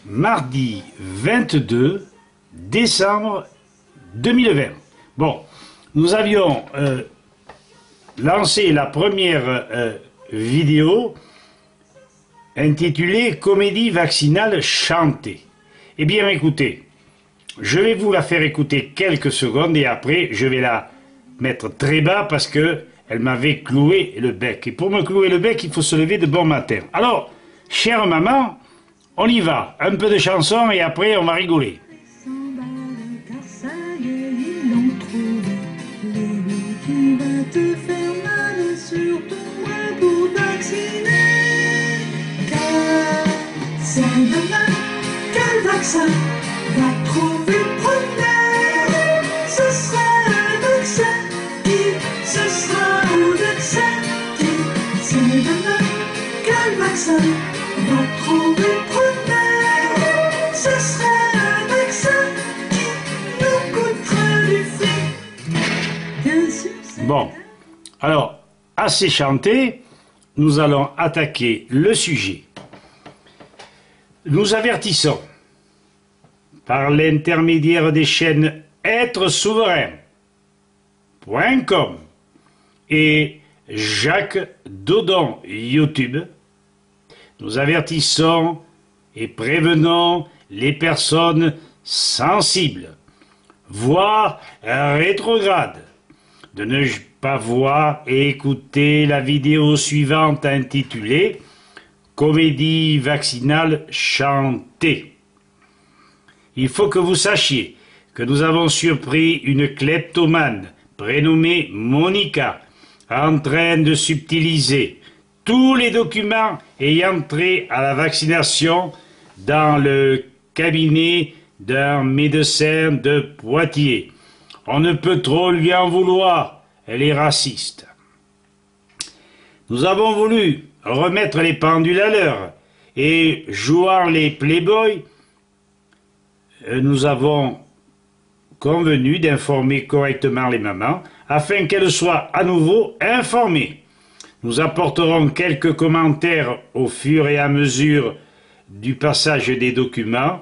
mardi 22 décembre 2020. Bon, nous avions lancé la première vidéo intitulée « Comédie vaccinale chantée ». Eh bien, écoutez, je vais vous la faire écouter quelques secondes et après, je vais la mettre très bas parce que elle m'avait cloué le bec. Et pour me clouer le bec, il faut se lever de bon matin. Alors, chère maman, on y va. Un peu de chanson et après, on va rigoler. Te faire mal, surtout moins pour vacciner. Car c'est demain quel vaccin va trouver premier. Ce sera un vaccin qui, ce sera un vaccin qui. C'est demain quel vaccin va trouver premier. Ce sera un vaccin qui nous coûtera du fric. Bien sûr. Bon, alors, assez chanté, nous allons attaquer le sujet. Nous avertissons, par l'intermédiaire des chaînes Être Souverain.com et Jacques Dodon YouTube, nous avertissons et prévenons les personnes sensibles, voire rétrogrades, de ne pas voir et écouter la vidéo suivante intitulée « Comédie vaccinale chantée ». Il faut que vous sachiez que nous avons surpris une kleptomane prénommée Monica en train de subtiliser tous les documents ayant trait à la vaccination dans le cabinet d'un médecin de Poitiers. On ne peut trop lui en vouloir, elle est raciste. Nous avons voulu remettre les pendules à l'heure et jouant les playboys, nous avons convenu d'informer correctement les mamans afin qu'elles soient à nouveau informées. Nous apporterons quelques commentaires au fur et à mesure du passage des documents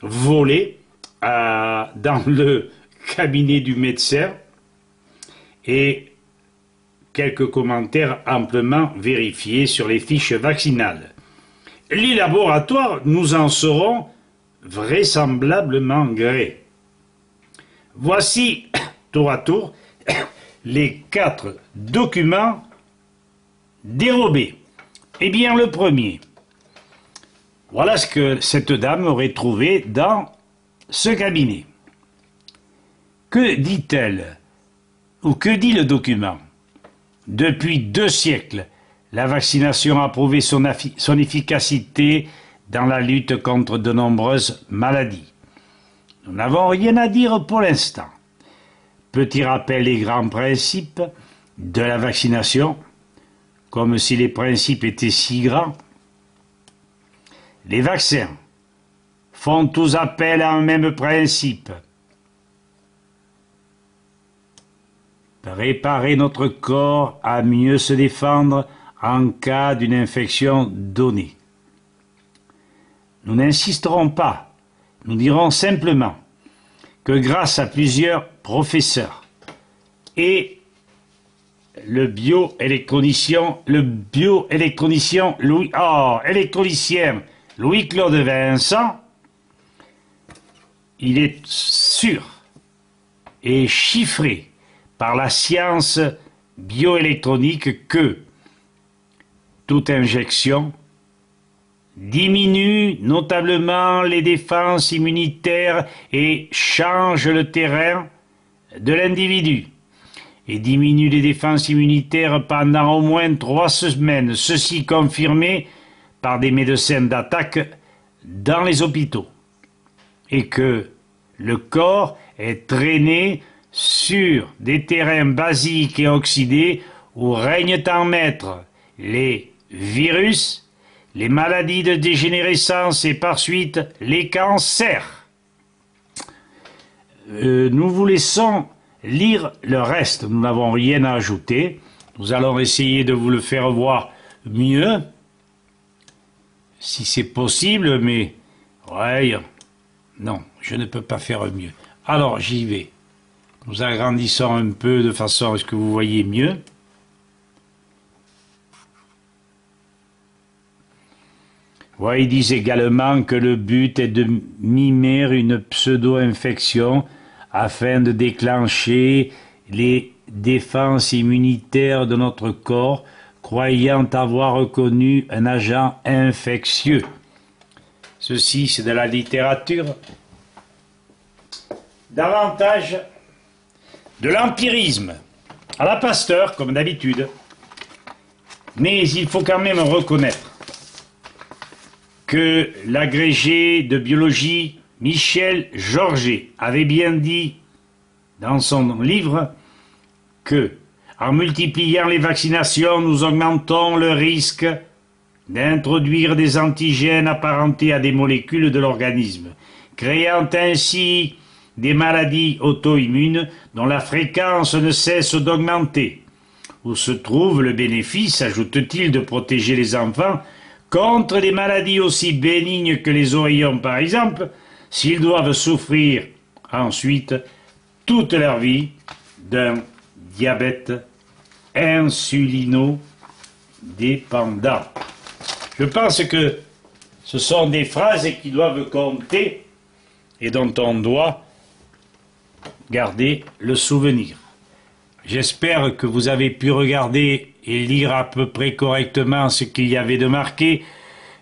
volés dans le cabinet du médecin et quelques commentaires amplement vérifiés sur les fiches vaccinales. Les laboratoires nous en seront vraisemblablement gré. Voici, tour à tour, les 4 documents dérobés. Eh bien, le premier. Voilà ce que cette dame aurait trouvé dans ce cabinet. Que dit-elle ou que dit le document? Depuis 2 siècles, la vaccination a prouvé son efficacité dans la lutte contre de nombreuses maladies. Nous n'avons rien à dire pour l'instant. Petit rappel des grands principes de la vaccination, comme si les principes étaient si grands. Les vaccins font tous appel à un même principe. Préparer notre corps à mieux se défendre en cas d'une infection donnée. Nous n'insisterons pas, nous dirons simplement que grâce à plusieurs professeurs et le bioélectronicien Louis-Claude Vincent, il est sûr et chiffré par la science bioélectronique que toute injection diminue notablement les défenses immunitaires et change le terrain de l'individu et diminue les défenses immunitaires pendant au moins 3 semaines, ceci confirmé par des médecins d'attaque dans les hôpitaux, et que le corps est traîné sur des terrains basiques et oxydés où règnent en maître les virus, les maladies de dégénérescence et par suite les cancers. Nous vous laissons lire le reste, nous n'avons rien à ajouter. Nous allons essayer de vous le faire voir mieux, si c'est possible, mais Ouais, non, je ne peux pas faire mieux. Alors, j'y vais. Nous agrandissons un peu de façon à ce que vous voyez mieux. Ouais, ils disent également que le but est de mimer une pseudo-infection afin de déclencher les défenses immunitaires de notre corps, croyant avoir reconnu un agent infectieux. Ceci, c'est de la littérature. Davantage de l'empirisme. À la Pasteur, comme d'habitude. Mais il faut quand même reconnaître que l'agrégé de biologie Michel Georget avait bien dit dans son livre que, en multipliant les vaccinations, nous augmentons le risque d'introduire des antigènes apparentés à des molécules de l'organisme, créant ainsi des maladies auto-immunes dont la fréquence ne cesse d'augmenter. Où se trouve le bénéfice, ajoute-t-il, de protéger les enfants contre des maladies aussi bénignes que les oreillons par exemple, s'ils doivent souffrir ensuite toute leur vie d'un diabète insulino-dépendant. Je pense que ce sont des phrases qui doivent compter et dont on doit garder le souvenir. J'espère que vous avez pu regarder et lire à peu près correctement ce qu'il y avait de marqué,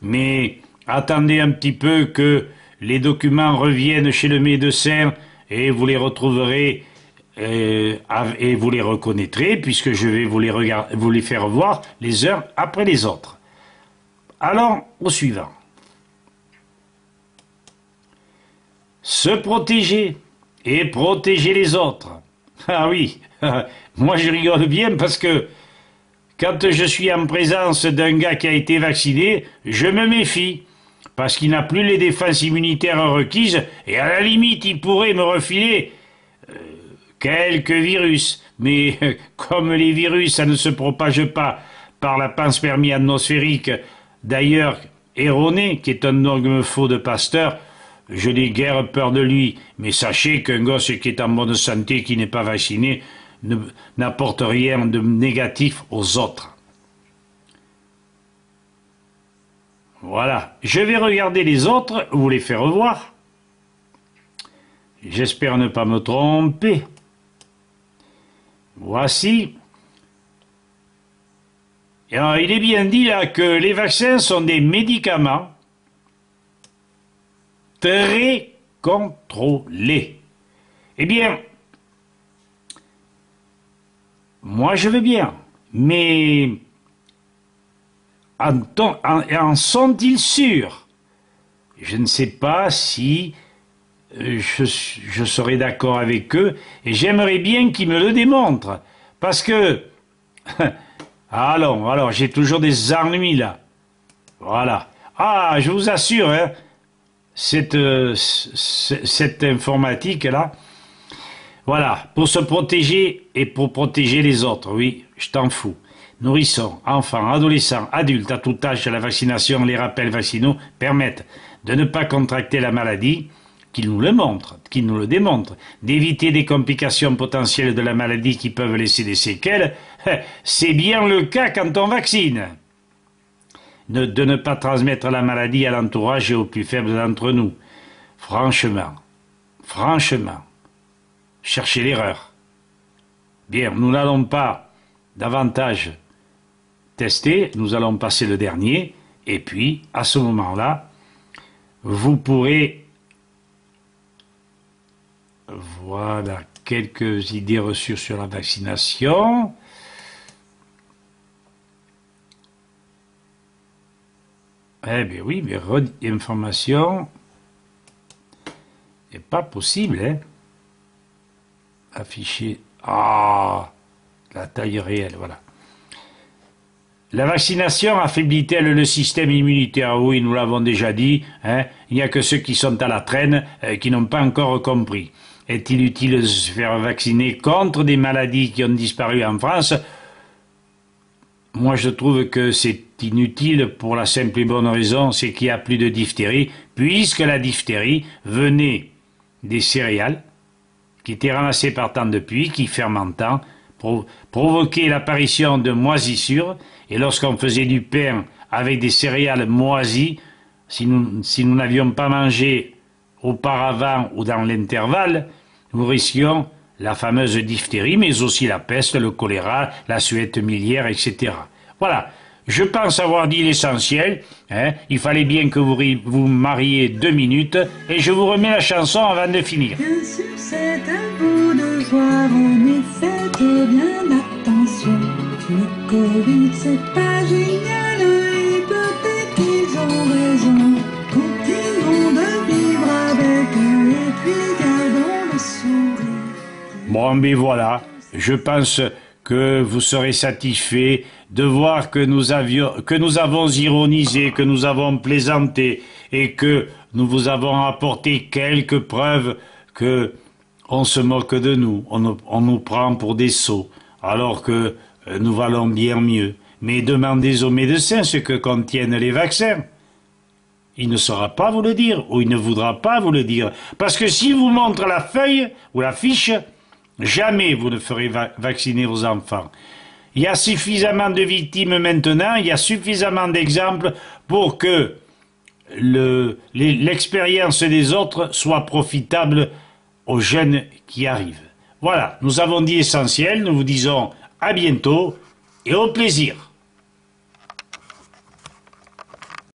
mais attendez un petit peu que les documents reviennent chez le médecin et vous les retrouverez et vous les reconnaîtrez puisque je vais vous les faire voir les uns après les autres. Allons au suivant. Se protéger et protéger les autres. Ah oui, moi je rigole bien parce que quand je suis en présence d'un gars qui a été vacciné, je me méfie, parce qu'il n'a plus les défenses immunitaires requises, et à la limite, il pourrait me refiler quelques virus. Mais comme les virus, ça ne se propage pas par la panspermie atmosphérique, d'ailleurs erronée, qui est un dogme faux de Pasteur, je n'ai guère peur de lui. Mais sachez qu'un gosse qui est en bonne santé, qui n'est pas vacciné, n'apporte rien de négatif aux autres. Voilà. Je vais regarder les autres, vous les faire revoir. J'espère ne pas me tromper. Voici. Et alors, il est bien dit là que les vaccins sont des médicaments très contrôlés. Eh bien, moi, je veux bien, mais en sont-ils sûrs? Je ne sais pas si je serai d'accord avec eux, et j'aimerais bien qu'ils me le démontrent, parce que... alors, j'ai toujours des ennuis, là. Voilà. Ah, je vous assure, hein, cette informatique-là, voilà, pour se protéger et pour protéger les autres, oui, je t'en fous. Nourrissons, enfants, adolescents, adultes, à tout âge, la vaccination, les rappels vaccinaux permettent de ne pas contracter la maladie, qu'ils nous le montrent, qu'ils nous le démontrent, d'éviter des complications potentielles de la maladie qui peuvent laisser des séquelles. C'est bien le cas quand on vaccine. De ne pas transmettre la maladie à l'entourage et aux plus faibles d'entre nous. Franchement, cherchez l'erreur. Bien, nous n'allons pas davantage tester, nous allons passer le dernier, et puis, à ce moment-là, vous pourrez, voilà, quelques idées reçues sur la vaccination. Eh bien oui, mais information n'est pas possible, hein. Afficher, la taille réelle, voilà. La vaccination affaiblit-elle le système immunitaire? Oui, nous l'avons déjà dit, hein. Il n'y a que ceux qui sont à la traîne qui n'ont pas encore compris. Est-il utile de se faire vacciner contre des maladies qui ont disparu en France? moi je trouve que c'est inutile pour la simple et bonne raison, c'est qu'il n'y a plus de diphtérie, puisque la diphtérie venait des céréales, qui étaient ramassées par temps de pluie, qui fermentant, provoquaient l'apparition de moisissures, et lorsqu'on faisait du pain avec des céréales moisies, si nous n'avions pas mangé auparavant ou dans l'intervalle, nous risquions la fameuse diphtérie, mais aussi la peste, le choléra, la suette miliaire, etc. Voilà, je pense avoir dit l'essentiel. Il fallait bien que vous mariez 2 minutes, et je vous remets la chanson avant de finir. Bien sûr, c'est un beau devoir, on y fait bien attention. Le Covid, c'est pas génial, et peut-être qu'ils ont raison. Continuons de vivre avec eux, et puis gardons le sourire. Bon, mais voilà, je pense que vous serez satisfait de voir que nous avons ironisé, que nous avons plaisanté et que nous vous avons apporté quelques preuves que on se moque de nous, on nous prend pour des sots, alors que nous valons bien mieux. Mais demandez aux médecins ce que contiennent les vaccins. Il ne saura pas vous le dire, ou il ne voudra pas vous le dire. Parce que s'il vous montre la feuille ou la fiche, jamais vous ne ferez vacciner vos enfants. Il y a suffisamment de victimes maintenant, il y a suffisamment d'exemples pour que l'expérience des autres soit profitable aux jeunes qui arrivent. Voilà, nous avons dit l'essentiel, nous vous disons à bientôt et au plaisir.